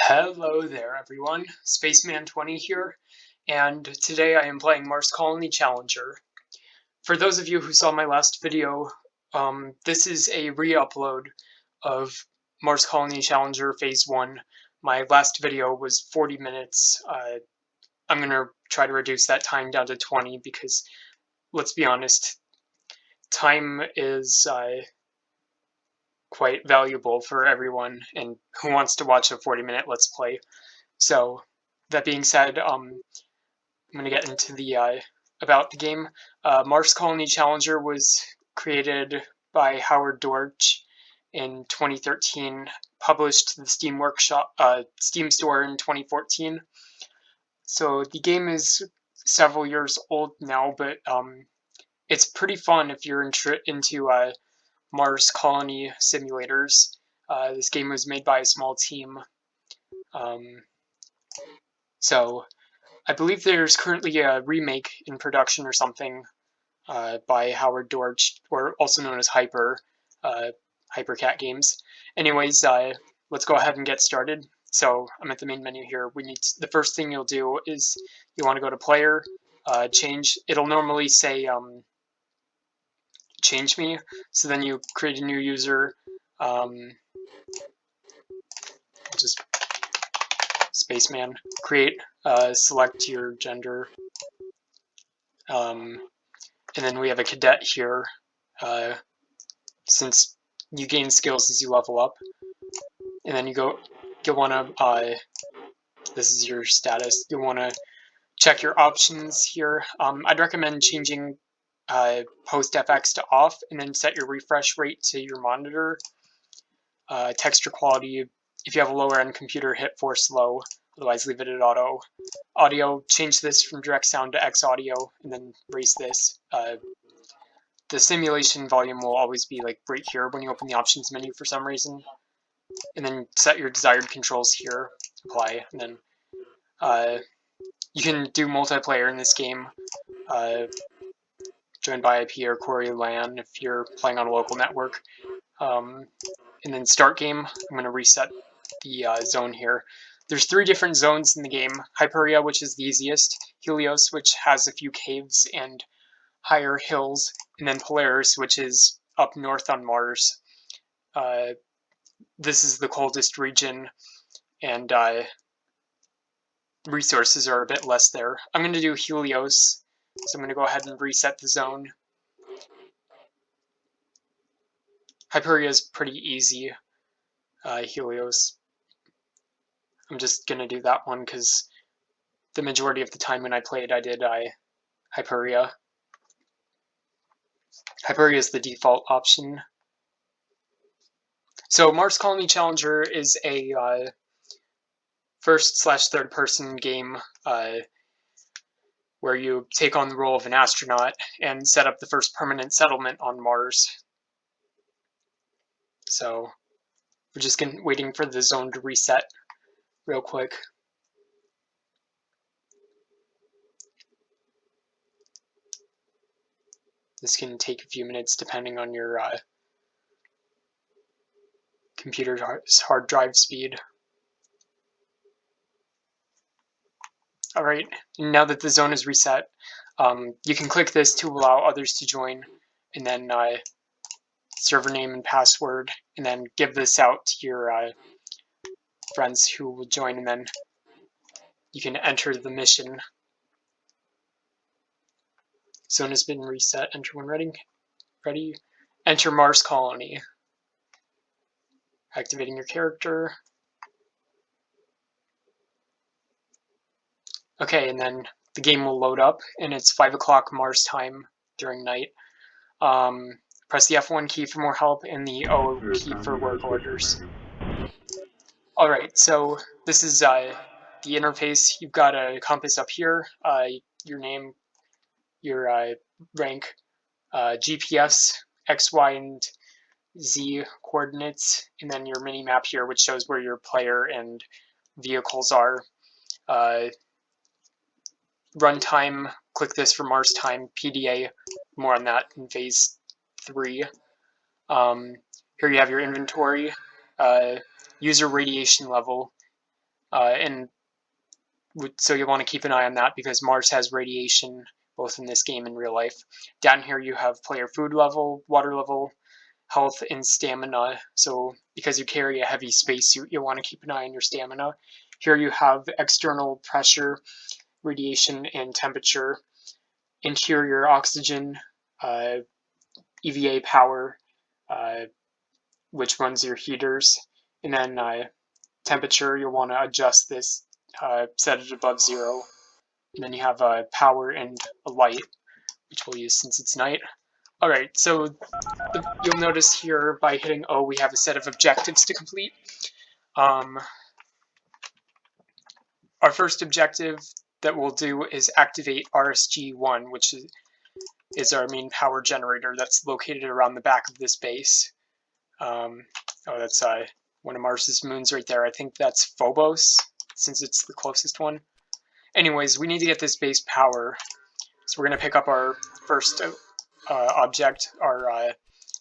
Hello there everyone, Spaceman20 here, and today I am playing Mars Colony Challenger. For those of you who saw my last video, this is a re-upload of Mars Colony Challenger Phase 1. My last video was 40 minutes. I'm going to try to reduce that time down to 20 because, let's be honest, time is quite valuable for everyone and who wants to watch a 40-minute Let's Play. So, that being said, I'm going to get into the about the game. Mars Colony Challenger was created by Howard Dorch in 2013, published to the Steam Workshop, Steam Store in 2014. So the game is several years old now, but it's pretty fun if you're into Mars Colony simulators. This game was made by a small team. So I believe there's currently a remake in production or something by Howard Dorch, or also known as Hypercat Games. Anyways, let's go ahead and get started. So I'm at the main menu here. The first thing you'll do is you want to go to Player, change. It'll normally say Change Me. So then you create a new user. Just Spaceman. Create. Select your gender. And then we have a cadet here. Since you gain skills as you level up. And then you'll want to, this is your status, you'll want to check your options here. I'd recommend changing post FX to off, and then set your refresh rate to your monitor. Texture quality, if you have a lower end computer, hit force low, otherwise leave it at auto. Audio, change this from direct sound to X audio, and then raise this. The simulation volume will always be like right here when you open the options menu for some reason. And then set your desired controls here, apply, and then you can do multiplayer in this game. Join by IP or query LAN if you're playing on a local network. And then start game, I'm going to reset the zone here. There's 3 different zones in the game. Hyperia, which is the easiest, Helios, which has a few caves and higher hills, and then Polaris, which is up north on Mars. This is the coldest region, and resources are a bit less there. I'm going to do Helios, so I'm going to go ahead and reset the zone. Hyperia is pretty easy. Helios, I'm just going to do that one because the majority of the time when I played, I did Hyperia. Hyperia is the default option. So Mars Colony Challenger is a first/third person game where you take on the role of an astronaut and set up the first permanent settlement on Mars. So we're just waiting for the zone to reset real quick. This can take a few minutes depending on your computer's hard drive speed. Alright, now that the zone is reset, you can click this to allow others to join, and then server name and password, and then give this out to your friends who will join, and then you can enter the mission. Zone has been reset. Enter when ready. Ready. Enter Mars Colony. Activating your character. Okay, and then the game will load up, and it's 5 o'clock Mars time during night. Press the F1 key for more help, and the O key for work orders. Alright, so this is the interface. You've got a compass up here, your name, your rank, GPS, X, Y, and Z coordinates, and then your mini map here, which shows where your player and vehicles are. Runtime, click this for Mars time, PDA, more on that in phase 3. Here you have your inventory, user radiation level. and so you want to keep an eye on that because Mars has radiation both in this game and real life. Down here you have player food level, water level, health, and stamina. So because you carry a heavy spacesuit, you want to keep an eye on your stamina. Here you have external pressure, radiation, and temperature. Interior oxygen, EVA power, which runs your heaters, and then temperature, you'll want to adjust this, set it above 0, and then you have power and a light, which we'll use since it's night. Alright, so you'll notice here by hitting O we have a set of objectives to complete. Our first objective that we'll do is activate RSG-1, which is our main power generator that's located around the back of this base. Oh, that's one of Mars's moons right there. I think that's Phobos, since it's the closest one. Anyways, we need to get this base power, so we're going to pick up our first object, our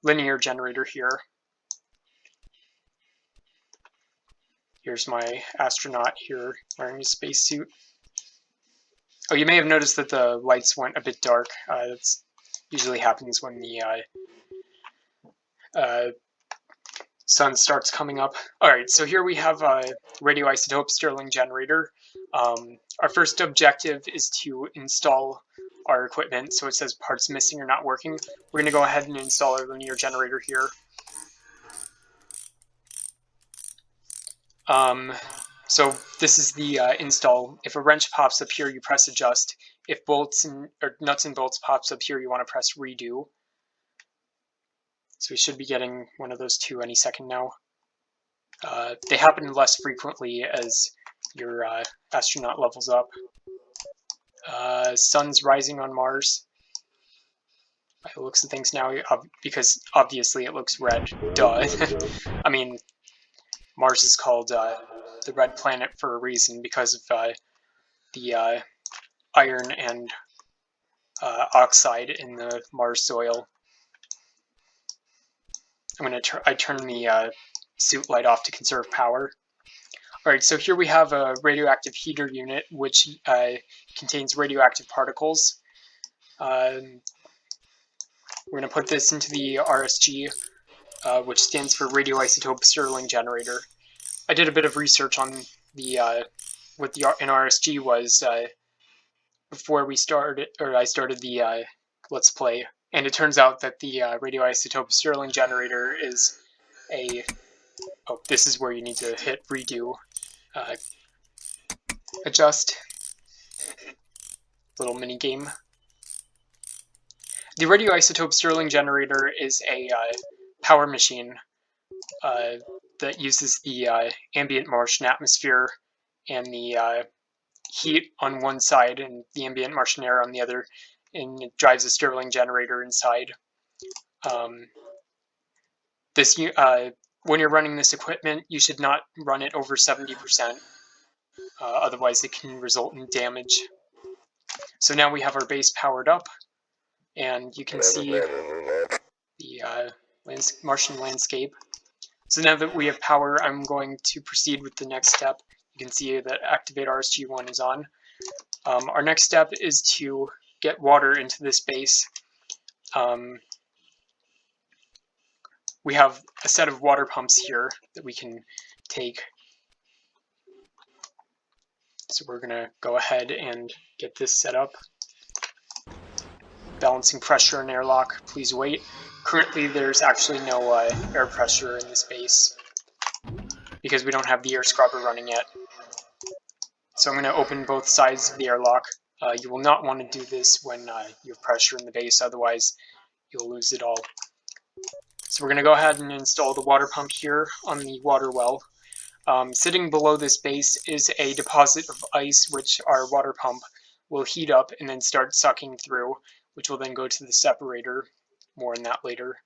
linear generator here. Here's my astronaut here wearing his spacesuit. Oh, you may have noticed that the lights went a bit dark. That usually happens when the sun starts coming up. Alright, so here we have a radioisotope Stirling generator. Our first objective is to install our equipment. So it says parts missing or not working. We're going to go ahead and install our linear generator here. So this is the install. If a wrench pops up here, you press adjust. If nuts and bolts pops up here, you want to press redo. So we should be getting one of those two any second now. They happen less frequently as your astronaut levels up. Sun's rising on Mars. By the looks of things now, because obviously it looks red. Duh. I mean, Mars is called the red planet for a reason because of the iron and oxide in the Mars soil. I turn the suit light off to conserve power. Alright, so here we have a radioactive heater unit which contains radioactive particles. We're going to put this into the RSG, which stands for radioisotope Stirling generator. I did a bit of research on what an RSG was before I started the Let's Play, and it turns out that the radioisotope Stirling generator is a... Oh, this is where you need to hit redo. Adjust. Little mini game. The radioisotope Stirling generator is a power machine that uses the ambient Martian atmosphere and the heat on one side and the ambient Martian air on the other, and it drives a Stirling generator inside. When you're running this equipment, you should not run it over 70%, otherwise it can result in damage. So now we have our base powered up, and you can see the Martian landscape. So now that we have power, I'm going to proceed with the next step. You can see that Activate RSG-1 is on. Our next step is to get water into this base. We have a set of water pumps here that we can take. So we're going to go ahead and get this set up. Balancing pressure and airlock, please wait. Currently there's actually no air pressure in this base because we don't have the air scrubber running yet. So I'm going to open both sides of the airlock. You will not want to do this when you have pressure in the base, otherwise you'll lose it all. So we're going to go ahead and install the water pump here on the water well. Sitting below this base is a deposit of ice which our water pump will heat up and then start sucking through, which will then go to the separator. More on that later.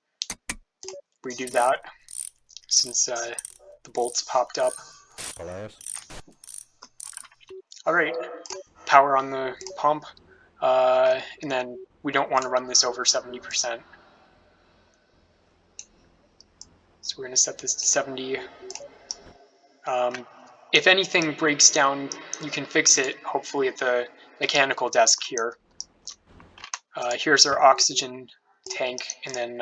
Redo that since the bolts popped up. Alright, power on the pump, and then we don't want to run this over 70%. So we're going to set this to 70. if anything breaks down, you can fix it, hopefully, at the mechanical desk here. Here's our oxygen tank, and then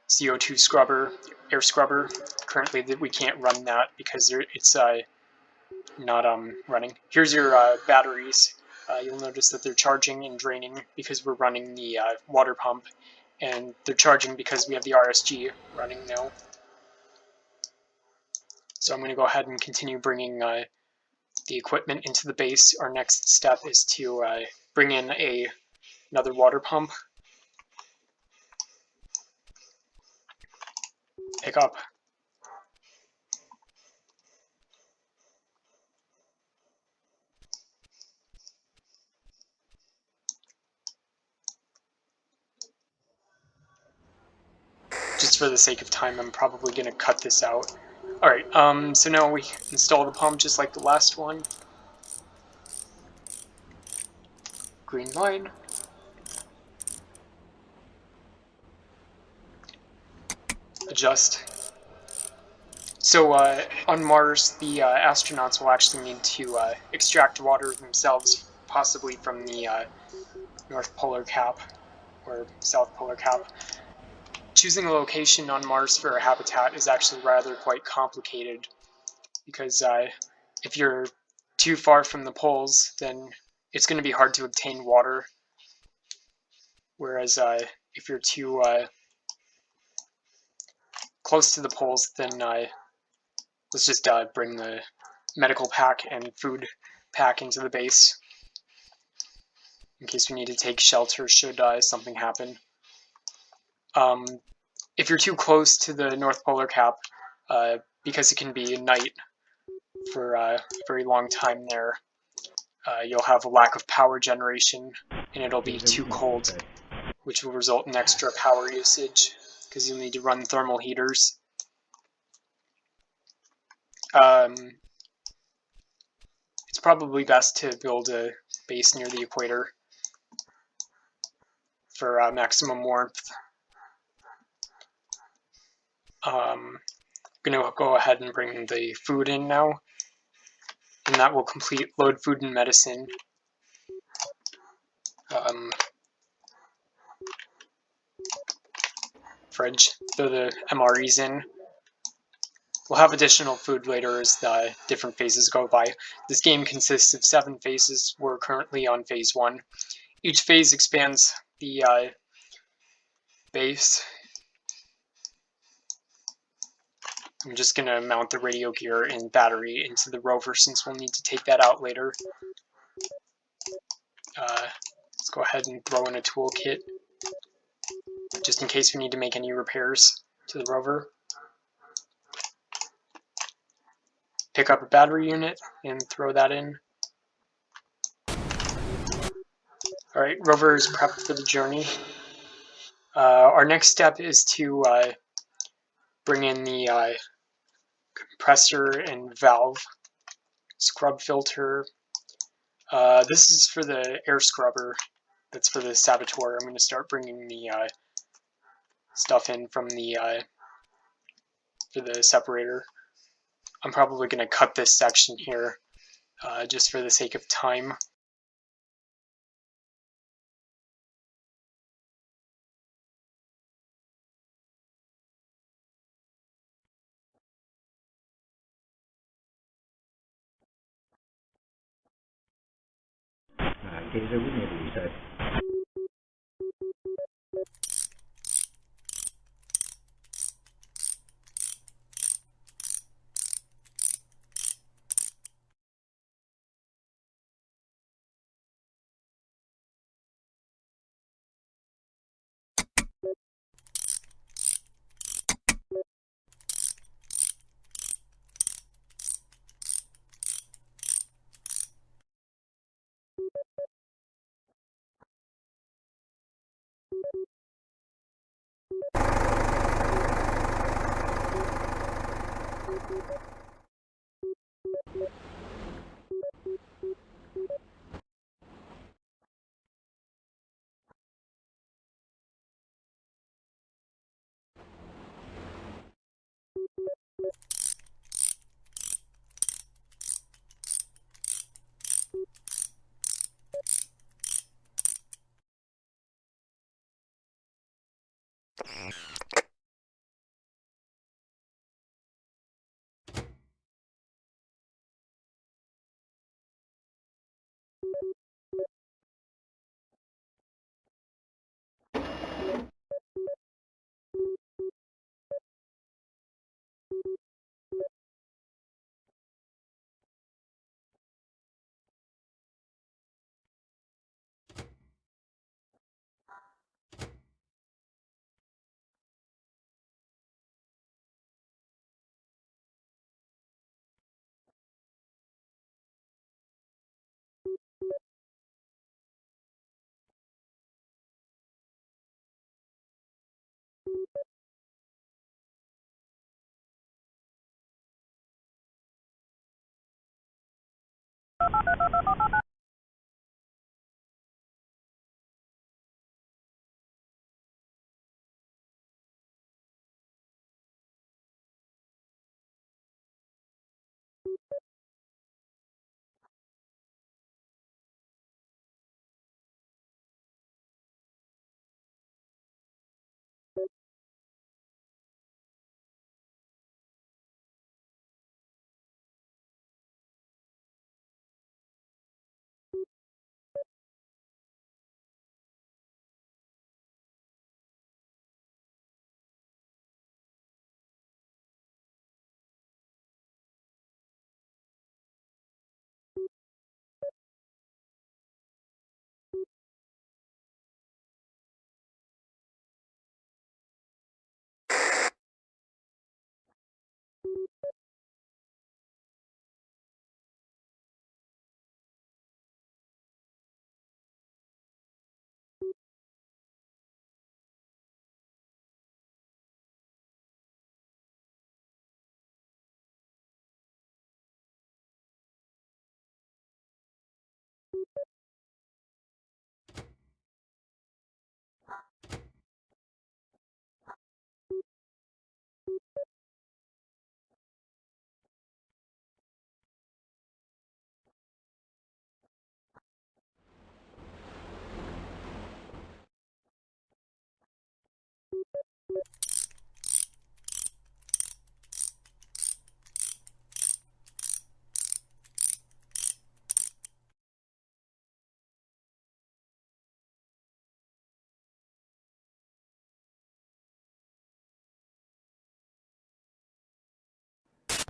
CO2 scrubber, air scrubber. Currently, we can't run that because it's not running. Here's your batteries. You'll notice that they're charging and draining because we're running the water pump, and they're charging because we have the RSG running now. So I'm going to go ahead and continue bringing the equipment into the base. Our next step is to bring in another water pump. Pick up. Just for the sake of time, I'm probably going to cut this out. Alright, so now we install the pump just like the last one. Green line. Adjust. So on Mars, the astronauts will actually need to extract water themselves, possibly from the North Polar Cap or South Polar Cap. Choosing a location on Mars for a habitat is actually rather quite complicated, because if you're too far from the poles, then it's going to be hard to obtain water, whereas if you're too close to the poles, then let's just bring the medical pack and food pack into the base in case we need to take shelter should something happen. If you're too close to the North Polar Cap, because it can be night for a very long time there, you'll have a lack of power generation, and it'll be too cold, which will result in extra power usage, because you'll need to run thermal heaters. It's probably best to build a base near the equator for maximum warmth. I'm going to go ahead and bring the food in now, and that will complete load food and medicine. Fridge, throw the MREs in. We'll have additional food later as the different phases go by. This game consists of 7 phases. We're currently on phase 1. Each phase expands the base. I'm just going to mount the radio gear and battery into the rover since we'll need to take that out later. Let's go ahead and throw in a toolkit just in case we need to make any repairs to the rover. Pick up a battery unit and throw that in. Alright, rover is prepped for the journey. Our next step is to bring in the compressor and valve, scrub filter. This is for the air scrubber. That's for the Saboteur. I'm going to start bringing the stuff in from the for the separator. I'm probably going to cut this section here just for the sake of time. Che eseguire dice.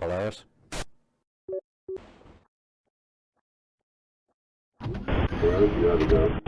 Polaris. Polaris, you have to go.